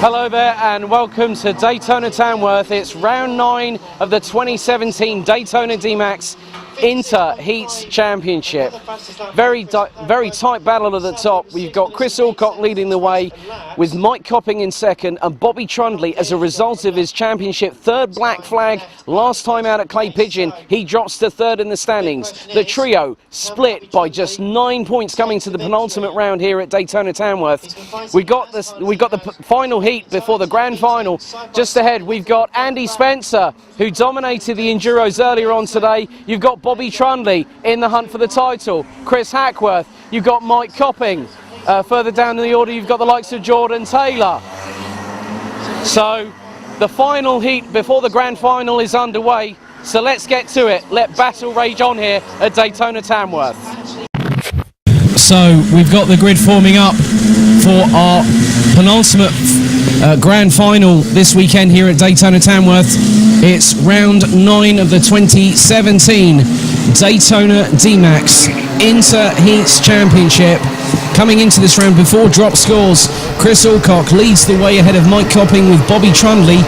Hello there and welcome to Daytona Tamworth. It's round 9 of the 2017 Daytona DMAX Inter Heats Championship. Very tight battle at the top. We've got Chris Alcock leading the way with Mike Copping in second, and Bobby Trundley, as a result of his championship third black flag last time out at Clay Pigeon, he drops to third in the standings. The trio split by just 9 points coming to the penultimate round here at Daytona Tamworth. We got the final heat before the grand final. Just ahead we've got Andy Spencer, who dominated the Enduros earlier on today. You've got Bobby Trundley in the hunt for the title. Chris Hackworth. You've got Mike Copping. Further down in the order, you've got the likes of Jordan Taylor. So the final heat before the grand final is underway. So let's get to it. Let battle rage on here at Daytona Tamworth. So we've got the grid forming up for our penultimate grand final this weekend here at Daytona Tamworth. It's round 9 of the 2017 Daytona DMAX Inter Heats Championship. Coming into this round before drop scores, Chris Alcock leads the way ahead of Mike Copping, with Bobby Trundley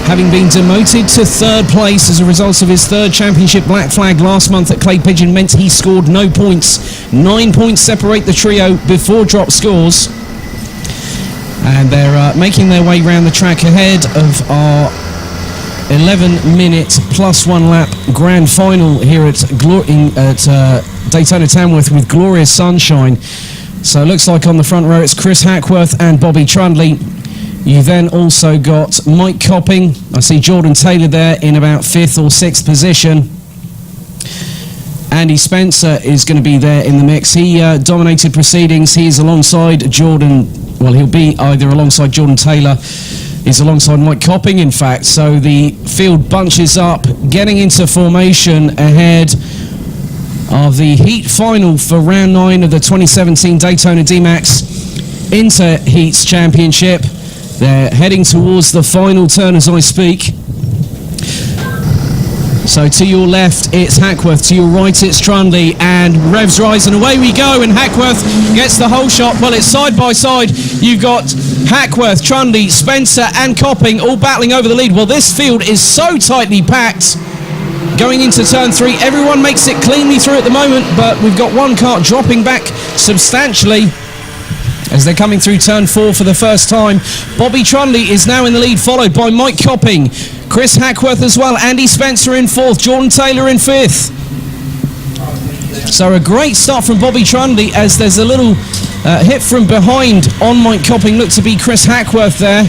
having been demoted to third place as a result of his third championship black flag last month at Clay Pigeon meant he scored no points. 9 points separate the trio before drop scores. And they're making their way round the track ahead of our 11-minute plus 1 lap grand final here at Daytona Tamworth with glorious sunshine. So it looks like on the front row it's Chris Hackworth and Bobby Trundley. You then also got Mike Copping. I see Jordan Taylor there in about 5th or 6th position. Andy Spencer is going to be there in the mix. He dominated proceedings. He's alongside Jordan. Well, he'll be either alongside Jordan Taylor. He's alongside Mike Copping, in fact. So the field bunches up, getting into formation ahead of the heat final for round 9 of the 2017 Daytona DMAX Inter Heats Championship. They're heading towards the final turn as I speak. So to your left it's Hackworth, to your right it's Trundley, and revs rise and away we go, and Hackworth gets the whole shot. Well, it's side by side. You've got Hackworth, Trundley, Spencer and Copping all battling over the lead. Well, this field is so tightly packed. Going into turn 3, everyone makes it cleanly through at the moment, but we've got one car dropping back substantially as they're coming through turn 4 for the first time. Bobby Trundley is now in the lead, followed by Mike Copping, Chris Hackworth as well, Andy Spencer in 4th, Jordan Taylor in 5th. So a great start from Bobby Trundley, as there's a little hit from behind on Mike Copping. Looked to be Chris Hackworth there.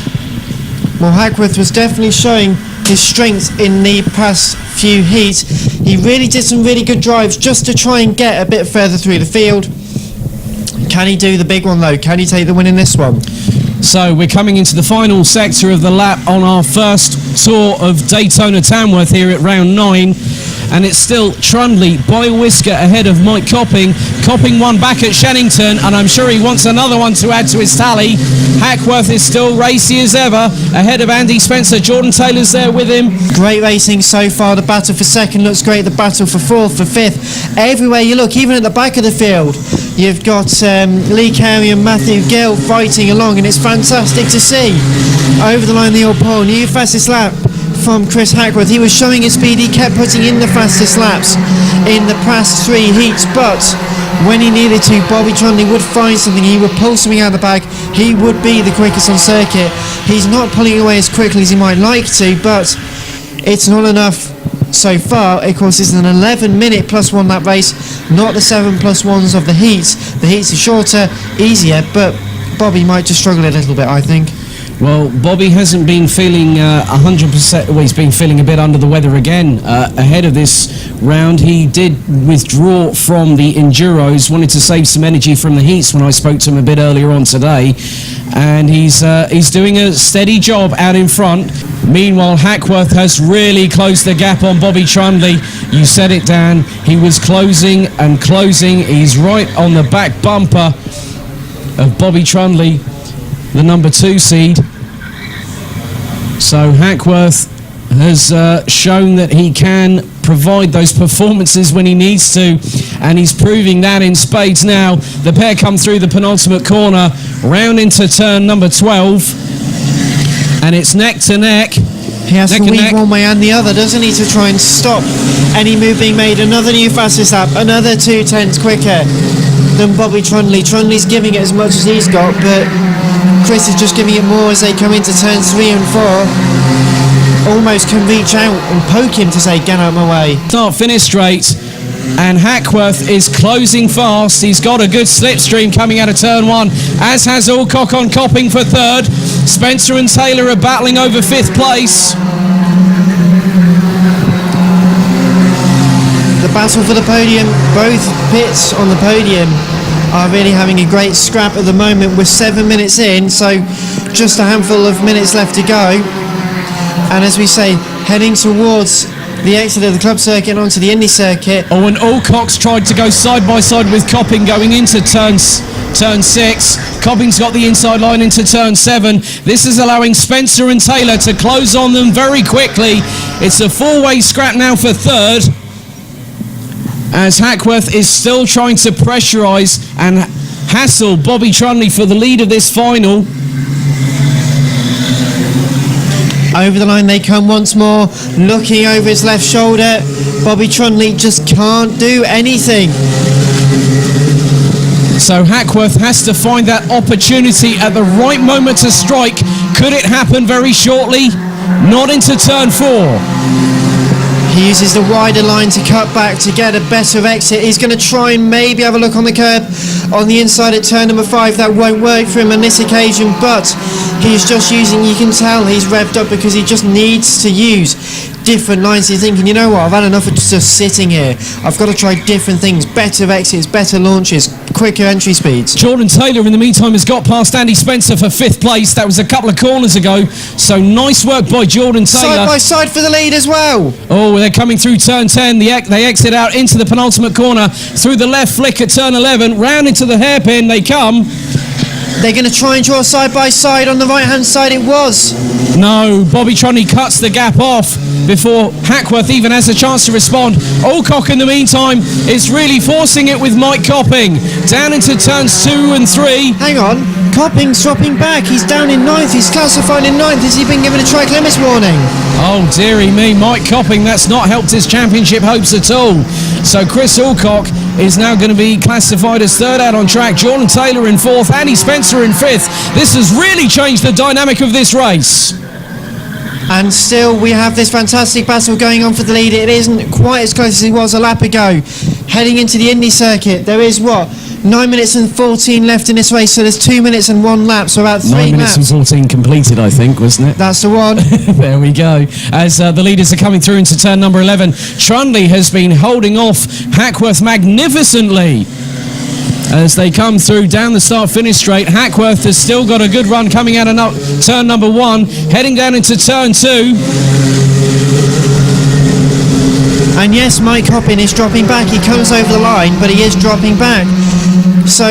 Well, Hackworth was definitely showing his strength in the past few heats. He really did some really good drives just to try and get a bit further through the field. Can he do the big one though? Can he take the win in this one? So we're coming into the final sector of the lap on our first tour of Daytona Tamworth here at round 9. And it's still Trundley by a whisker ahead of Mike Copping. Copping one back at Shennington, and I'm sure he wants another one to add to his tally. Hackworth is still racy as ever, ahead of Andy Spencer. Jordan Taylor's there with him. Great racing so far. The battle for second looks great. The battle for 4th, for 5th. Everywhere you look, even at the back of the field, you've got Lee Carey and Matthew Gill fighting along, and it's fantastic to see. Over the line, the old pole. New fastest lap from Chris Hackworth. He was showing his speed. He kept putting in the fastest laps in the past 3 heats, but when he needed to, Bobby Trundley would find something. He would pull something out of the bag. He would be the quickest on circuit. He's not pulling away as quickly as he might like to, but it's not enough so far. Of course, it's an 11-minute plus 1 lap race, not the 7 plus 1s of the heats. The heats are shorter, easier, but Bobby might just struggle a little bit, I think. Well, Bobby hasn't been feeling 100%, well, he's been feeling a bit under the weather again ahead of this round. He did withdraw from the Enduros, wanted to save some energy from the heats when I spoke to him a bit earlier on today, and he's doing a steady job out in front. Meanwhile, Hackworth has really closed the gap on Bobby Trundley. You said it, Dan, he was closing and closing. He's right on the back bumper of Bobby Trundley, the number 2 seed. So Hackworth has shown that he can provide those performances when he needs to, and he's proving that in spades now. The pair come through the penultimate corner, round into turn number 12. And it's neck to neck. He has to weave one way and the other, doesn't he, to try and stop any move being made. Another new fastest lap, another 2/10 quicker than Bobby Trundley. Trundley's giving it as much as he's got, but Chris is just giving it more as they come into turns 3 and 4. Almost can reach out and poke him to say, get out of my way. Start finish straight. And Hackworth is closing fast. He's got a good slipstream coming out of turn 1, as has Alcock on Copping for 3rd. Spencer and Taylor are battling over 5th place. The battle for the podium, both pits on the podium are really having a great scrap at the moment. We're 7 minutes in, so just a handful of minutes left to go. And as we say, heading towards the exit of the club circuit and onto the Indy circuit. Oh, and Alcock's tried to go side by side with Copping going into turn 6. Copping's got the inside line into turn 7. This is allowing Spencer and Taylor to close on them very quickly. It's a 4-way scrap now for 3rd, as Hackworth is still trying to pressurise and hassle Bobby Trundley for the lead of this final. Over the line they come once more, looking over his left shoulder. Bobby Trundley just can't do anything. So Hackworth has to find that opportunity at the right moment to strike. Could it happen very shortly? Not into turn 4. He uses the wider line to cut back to get a better exit. He's going to try and maybe have a look on the curb on the inside at turn number 5. That won't work for him on this occasion, but he's just using, you can tell he's revved up because he just needs to use different lines. He's thinking, you know what, I've had enough of just sitting here. I've got to try different things, better exits, better launches, quicker entry speeds. Jordan Taylor in the meantime has got past Andy Spencer for 5th place. That was a couple of corners ago, so nice work by Jordan Taylor. Side by side for the lead as well. Oh, they're coming through turn 10. They exit out into the penultimate corner through the left flick at turn 11, round into the hairpin they come. They're going to try and draw side by side on the right hand side. It was. No, Bobby Trundley cuts the gap off before Hackworth even has a chance to respond. Alcock in the meantime is really forcing it with Mike Copping down into turns 2 and 3. Hang on, Copping's dropping back. He's down in 9th. He's classified in 9th. Has he been given a track limits warning? Oh dearie me, Mike Copping, that's not helped his championship hopes at all. So Chris Alcock is now going to be classified as 3rd out on track. Jordan Taylor in 4th, Andy Spencer in 5th. This has really changed the dynamic of this race. And still we have this fantastic battle going on for the lead. It isn't quite as close as it was a lap ago. Heading into the Indy circuit, there is 9 minutes and 14 left in this race, so there's 2 minutes and 1 lap, so about 3 laps. 9 minutes and 14 completed, I think, wasn't it? That's the one. There we go. As the leaders are coming through into turn number 11, Trundley has been holding off Hackworth magnificently. As they come through down the start-finish straight, Hackworth has still got a good run coming out of turn number 1, heading down into turn 2. And yes, Mike Copping is dropping back. He comes over the line, but he is dropping back. So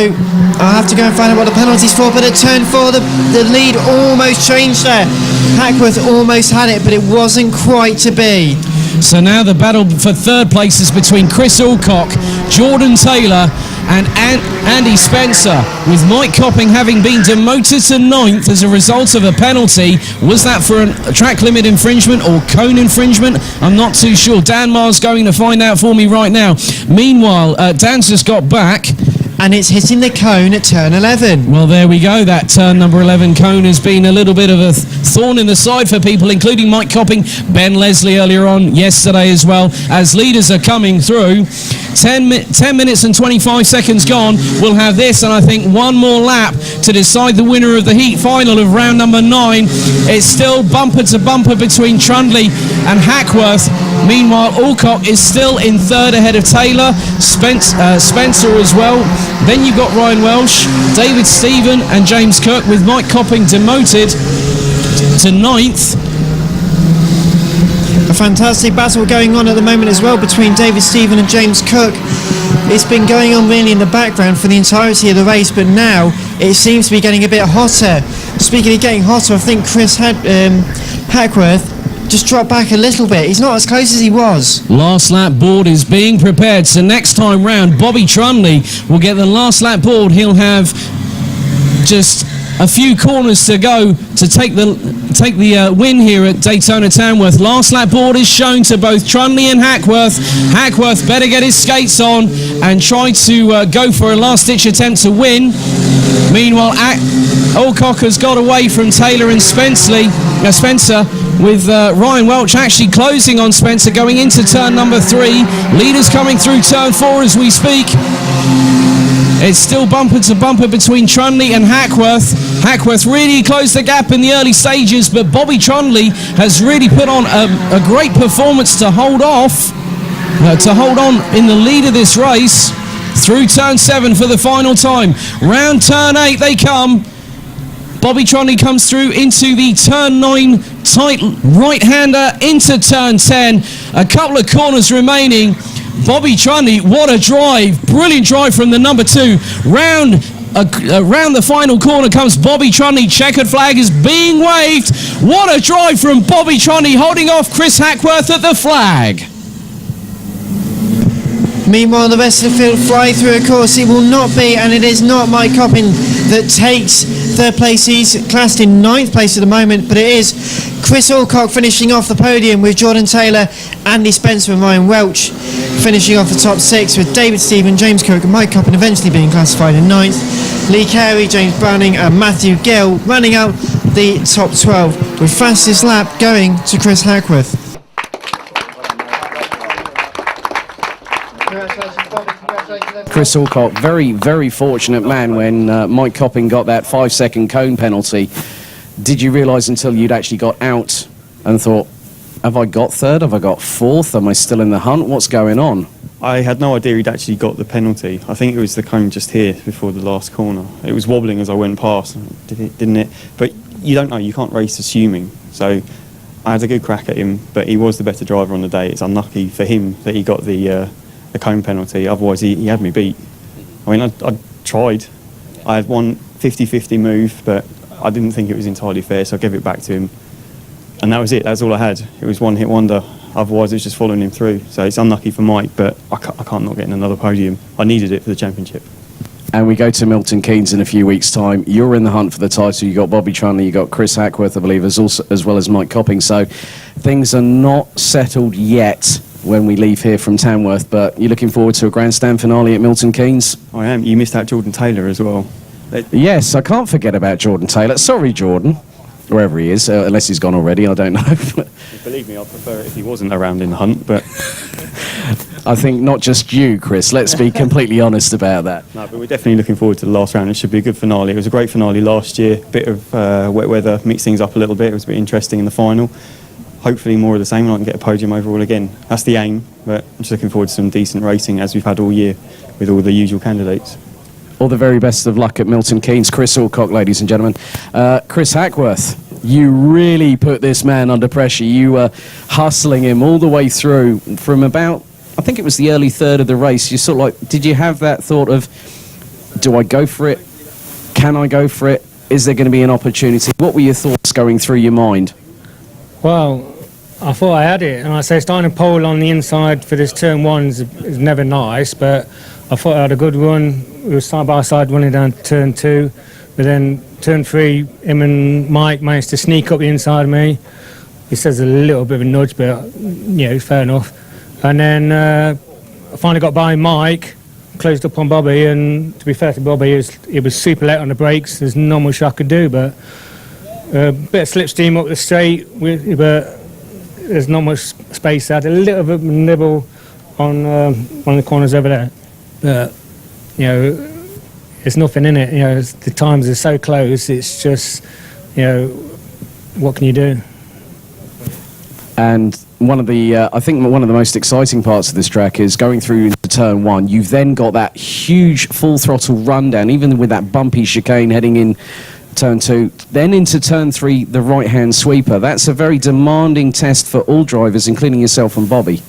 I'll have to go and find out what the penalty's for. But at turn 4, the lead almost changed there. Hackworth almost had it, but it wasn't quite to be. So now the battle for 3rd place is between Chris Alcock, Jordan Taylor and Andy Spencer, with Mike Copping having been demoted to 9th as a result of a penalty. Was that for a track limit infringement or cone infringement? I'm not too sure. Dan Marr's going to find out for me right now. Meanwhile, Dan's just got back. And it's hitting the cone at turn 11. Well, there we go. That turn number 11 cone has been a little bit of a thorn in the side for people, including Mike Copping, Ben Leslie earlier on yesterday as well, as leaders are coming through. 10 minutes and 25 seconds gone. We'll have this and I think one more lap to decide the winner of the heat final of round number 9. It's still bumper to bumper between Trundley and Hackworth. Meanwhile, Alcock is still in 3rd ahead of Taylor, Spencer as well. Then you've got Ryan Welsh, David Stephen and James Cook, with Mike Copping demoted to 9th. A fantastic battle going on at the moment as well between David Stephen and James Cook. It's been going on really in the background for the entirety of the race, but now it seems to be getting a bit hotter. Speaking of getting hotter, I think Chris Hackworth just dropped back a little bit. He's not as close as he was. Last lap board is being prepared, so next time round Bobby Trundley will get the last lap board. He'll have just a few corners to go to take the win here at Daytona Tamworth. Last lap board is shown to both Trunley and Hackworth. Hackworth better get his skates on and try to go for a last-ditch attempt to win. Meanwhile, Alcock has got away from Taylor and Spencer, with Ryan Welch actually closing on Spencer going into turn number 3. Leaders coming through turn 4 as we speak. It's still bumper to bumper between Trunley and Hackworth. Hackworth really closed the gap in the early stages, but Bobby Trunley has really put on a great performance to hold on in the lead of this race through turn 7 for the final time. Round turn 8 they come. Bobby Trunley comes through into the turn 9 tight right-hander into turn 10. A couple of corners remaining. Bobby Trunley, what a drive. Brilliant drive from the number 2. Round the final corner comes Bobby Trunley. Checkered flag is being waved. What a drive from Bobby Trunley, holding off Chris Hackworth at the flag. Meanwhile, the rest of the field fly through. Of course, it will not be, and it is not Mike Coppin that takes third place. He's classed in 9th place at the moment, but it is Chris Alcock finishing off the podium with Jordan Taylor, Andy Spencer and Ryan Welch finishing off the top 6, with David Stephen, James Cook and Mike Coppin eventually being classified in 9th. Lee Carey, James Browning and Matthew Gill running out the top 12, with fastest lap going to Chris Hackworth. Chris Alcock, very, very fortunate man when Mike Coppin got that 5-second cone penalty. Did you realise until you'd actually got out and thought, have I got 3rd? Have I got 4th? Am I still in the hunt? What's going on? I had no idea he'd actually got the penalty. I think it was the cone just here before the last corner. It was wobbling as I went past, didn't it? But you don't know, you can't race assuming. So I had a good crack at him, but he was the better driver on the day. It's unlucky for him that he got the cone penalty, otherwise he had me beat. I mean, I tried. I had one 50-50 move, but I didn't think it was entirely fair, so I gave it back to him. And that was it, that's all I had. It was one hit wonder, otherwise it was just following him through. So it's unlucky for Mike, but I can't not get in another podium. I needed it for the championship. And we go to Milton Keynes in a few weeks' time. You're in the hunt for the title. You got Bobby Trunley, you got Chris Hackworth, I believe, as well as Mike Copping. So things are not settled yet when we leave here from Tamworth, but you're looking forward to a grandstand finale at Milton Keynes? I am. You missed out Jordan Taylor as well. Yes, I can't forget about Jordan Taylor. Sorry, Jordan, wherever he is, unless he's gone already, I don't know. Believe me, I'd prefer it if he wasn't around in the hunt, but I think not just you, Chris, let's be completely honest about that. No, but we're definitely looking forward to the last round. It should be a good finale. It was a great finale last year. Bit of wet weather, mixed things up a little bit. It was a bit interesting in the final. Hopefully more of the same and I can get a podium overall again. That's the aim, but I'm just looking forward to some decent racing as we've had all year with all the usual candidates. All the very best of luck at Milton Keynes. Chris Alcock, ladies and gentlemen. Chris Hackworth, you really put this man under pressure. You were hustling him all the way through from about, I think it was the early 3rd of the race. You sort of like, did you have that thought of, do I go for it? Can I go for it? Is there going to be an opportunity? What were your thoughts going through your mind? Well, I thought I had it, and I say starting to pole on the inside for this turn 1 is never nice, but I thought I had a good run. We were side by side running down to turn 2, but then turn 3, him and Mike managed to sneak up the inside of me. He says a little bit of a nudge, but yeah, fair enough. And then I finally got by Mike, closed up on Bobby, and to be fair to Bobby, he was super late on the brakes. There's not much I could do, but a bit of slipstream up the straight, but there's not much space. I had a little bit of a nibble on one of the corners over there, but you know, it's nothing in it. You know, the times are so close. It's just, you know, what can you do? And one of the, I think one of the most exciting parts of this track is going through into turn 1. You've then got that huge full throttle rundown, even with that bumpy chicane heading in turn 2, then into turn 3, the right-hand sweeper. That's a very demanding test for all drivers, including yourself and Bobby.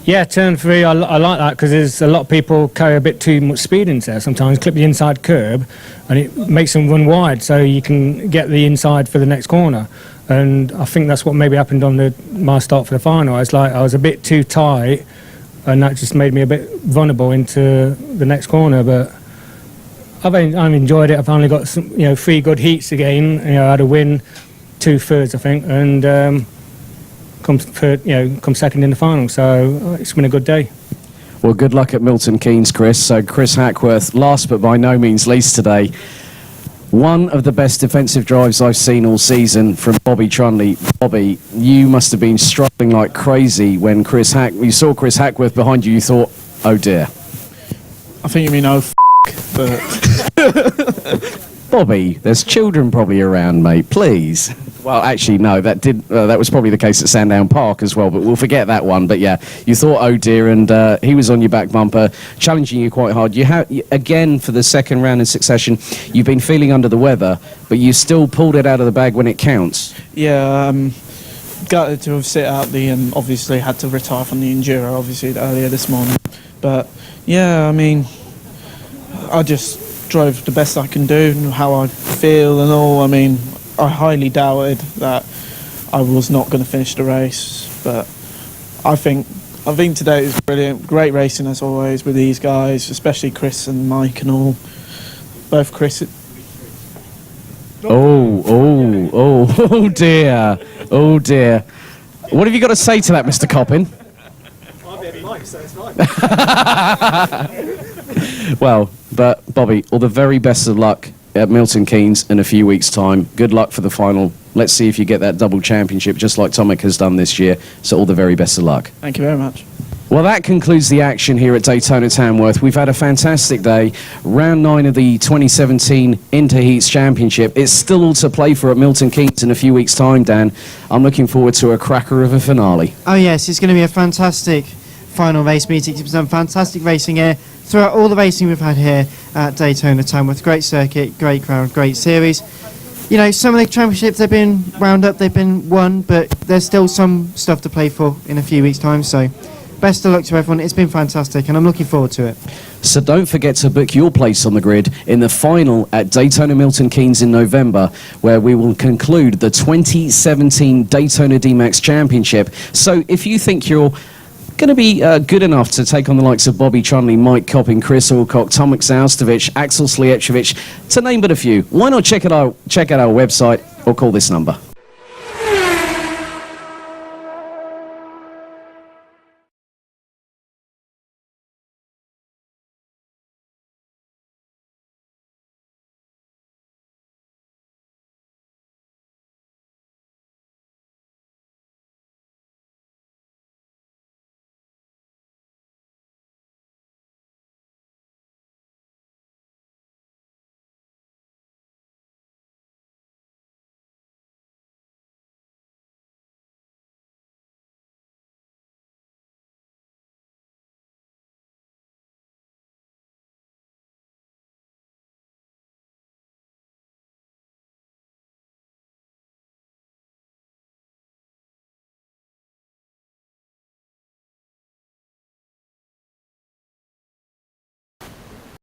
Yeah, turn 3, I like that because there's a lot of people carry a bit too much speed into there sometimes, clip the inside curb, and it makes them run wide so you can get the inside for the next corner. And I think that's what maybe happened on my start for the final. It's like I was a bit too tight, and that just made me a bit vulnerable into the next corner, but I've enjoyed it. I've only got some, 3 good heats again. I had a win, 2 thirds, I think, and come second in the final. So it's been a good day. Well, good luck at Milton Keynes, Chris. So Chris Hackworth, last but by no means least today. One of the best defensive drives I've seen all season from Bobby Trunley. Bobby, you must have been struggling like crazy when you saw Chris Hackworth behind you. You thought, oh dear. I think you mean but Bobby, there's children probably around, mate. Please. Well, actually, no. That was probably the case at Sandown Park as well. But we'll forget that one. But yeah, you thought, oh dear, and he was on your back bumper, challenging you quite hard. Again for the second round in succession. You've been feeling under the weather, but you still pulled it out of the bag when it counts. yeah, gutted to have sit out and obviously had to retire from the Enduro obviously earlier this morning. But yeah, I mean, I just drove the best I can do and how I feel and all. I mean, I highly doubted that I was not going to finish the race, but I think today was brilliant. Great racing as always with these guys, especially Chris and Mike and all. Both Chris. Oh dear. Oh dear. What have you got to say to that, Mr. Coppin? I'm Baby Mike, so it's fine. Well, but Bobby, all the very best of luck at Milton Keynes in a few weeks' time. Good luck for the final. Let's see if you get that double championship, just like Tomek has done this year. So all the very best of luck. Thank you very much. Well, that concludes the action here at Daytona Tamworth. We've had a fantastic day. Round 9 of the 2017 Inter Heats Championship. It's still all to play for at Milton Keynes in a few weeks' time, Dan. I'm looking forward to a cracker of a finale. Oh yes, it's going to be a fantastic final race meeting. It's been some fantastic racing here throughout all the racing we've had here at Daytona Tamworth. Great circuit, great crowd, great series. You know, some of the championships they've been wound up, they've been won, but there's still some stuff to play for in a few weeks' time. So best of luck to everyone. It's been fantastic and I'm looking forward to it. So don't forget to book your place on the grid in the final at Daytona Milton Keynes in November, where we will conclude the 2017 Daytona DMAX Championship. So if you think you're going to be good enough to take on the likes of Bobby Trunley, Mike Coppin, Chris Alcock, Tomek Zaustovich, Axel Sliecevich, to name but a few, why not check out our website or call this number?